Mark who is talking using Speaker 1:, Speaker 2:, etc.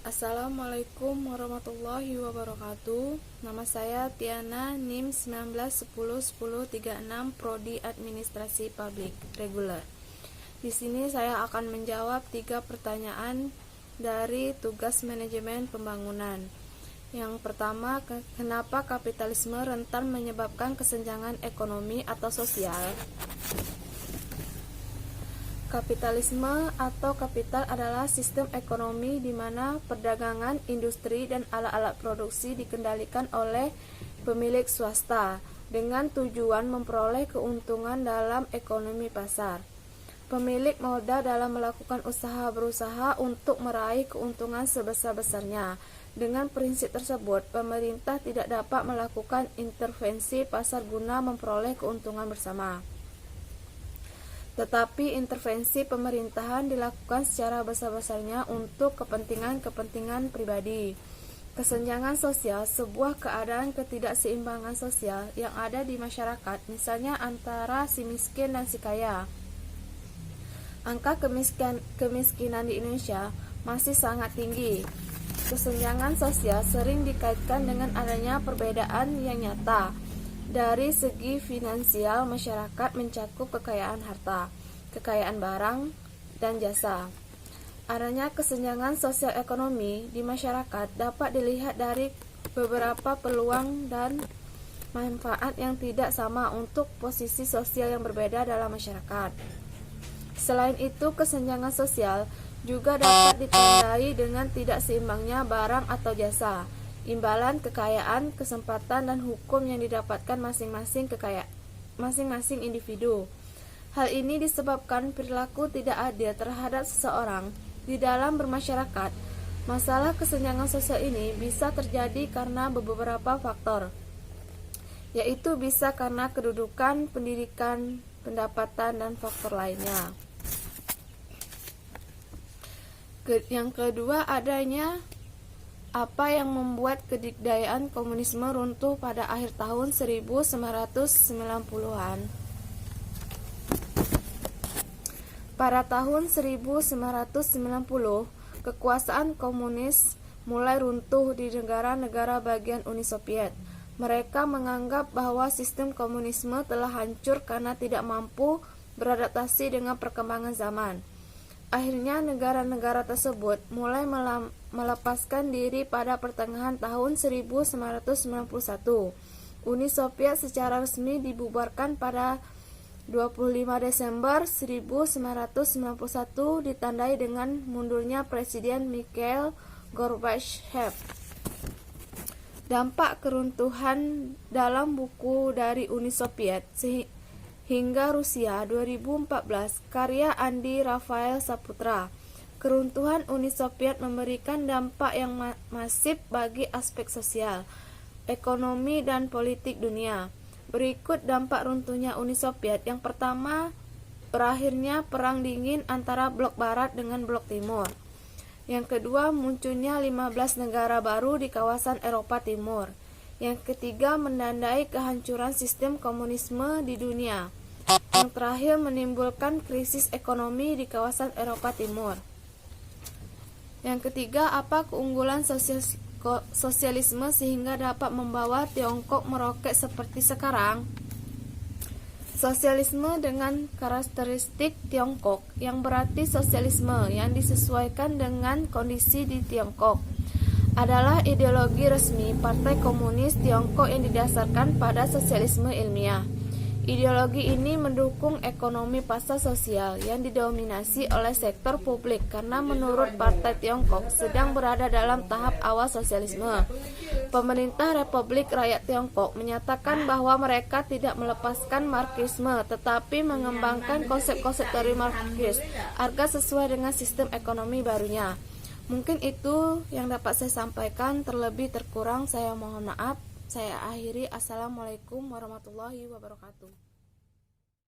Speaker 1: Assalamualaikum warahmatullahi wabarakatuh. Nama saya Tiana, NIM 19101036, Prodi Administrasi Publik Reguler. Di sini saya akan menjawab 3 pertanyaan dari tugas manajemen pembangunan. Yang pertama, kenapa kapitalisme rentan menyebabkan kesenjangan ekonomi atau sosial? Kapitalisme atau kapital adalah sistem ekonomi di mana perdagangan, industri, dan alat-alat produksi dikendalikan oleh pemilik swasta dengan tujuan memperoleh keuntungan dalam ekonomi pasar. Pemilik modal dalam melakukan usaha berusaha untuk meraih keuntungan sebesar-besarnya. Dengan prinsip tersebut, pemerintah tidak dapat melakukan intervensi pasar guna memperoleh keuntungan bersama. Tetapi intervensi pemerintahan dilakukan secara besar-besarnya untuk kepentingan-kepentingan pribadi. Kesenjangan sosial, sebuah keadaan ketidakseimbangan sosial yang ada di masyarakat, misalnya antara si miskin dan si kaya. Angka kemiskinan di Indonesia masih sangat tinggi. Kesenjangan sosial sering dikaitkan dengan adanya perbedaan yang nyata. Dari segi finansial, masyarakat mencakup kekayaan harta, kekayaan barang, dan jasa. Adanya kesenjangan sosial ekonomi di masyarakat dapat dilihat dari beberapa peluang dan manfaat yang tidak sama untuk posisi sosial yang berbeda dalam masyarakat. Selain itu, kesenjangan sosial juga dapat ditandai dengan tidak seimbangnya barang atau jasa, imbalan kekayaan, kesempatan, dan hukum yang didapatkan masing-masing individu. Hal ini disebabkan perilaku tidak adil terhadap seseorang di dalam bermasyarakat. Masalah kesenjangan sosial ini bisa terjadi karena beberapa faktor, yaitu bisa karena kedudukan, pendidikan, pendapatan, dan faktor lainnya. Yang kedua, adanya apa yang membuat kedikdayaan komunisme runtuh pada akhir tahun 1990-an? Pada tahun 1990, kekuasaan komunis mulai runtuh di negara-negara bagian Uni Soviet. Mereka menganggap bahwa sistem komunisme telah hancur karena tidak mampu beradaptasi dengan perkembangan zaman. Akhirnya negara-negara tersebut mulai melepaskan diri pada pertengahan tahun 1991. Uni Soviet secara resmi dibubarkan pada 25 Desember 1991 ditandai dengan mundurnya Presiden Mikhail Gorbachev. Dampak keruntuhan dalam buku dari Uni Soviet hingga Rusia 2014, karya Andi Rafael Saputra. Keruntuhan Uni Soviet memberikan dampak yang masif bagi aspek sosial, ekonomi, dan politik dunia. Berikut dampak runtuhnya Uni Soviet. Yang pertama, berakhirnya Perang Dingin antara Blok Barat dengan Blok Timur. Yang kedua, munculnya 15 negara baru di kawasan Eropa Timur. Yang ketiga, menandai kehancuran sistem komunisme di dunia. Yang terakhir, menimbulkan krisis ekonomi di kawasan Eropa Timur. Yang ketiga, apa keunggulan sosialisme sehingga dapat membawa Tiongkok meroket seperti sekarang? Sosialisme dengan karakteristik Tiongkok, yang berarti sosialisme yang disesuaikan dengan kondisi di Tiongkok, adalah ideologi resmi Partai Komunis Tiongkok yang didasarkan pada sosialisme ilmiah. Ideologi ini mendukung ekonomi pasar sosial yang didominasi oleh sektor publik karena menurut Partai Tiongkok sedang berada dalam tahap awal sosialisme. Pemerintah Republik Rakyat Tiongkok menyatakan bahwa mereka tidak melepaskan Marxisme tetapi mengembangkan konsep-konsep teori Marxis agar sesuai dengan sistem ekonomi barunya. Mungkin itu yang dapat saya sampaikan, terlebih terkurang saya mohon maaf. Saya akhiri. Assalamualaikum warahmatullahi wabarakatuh.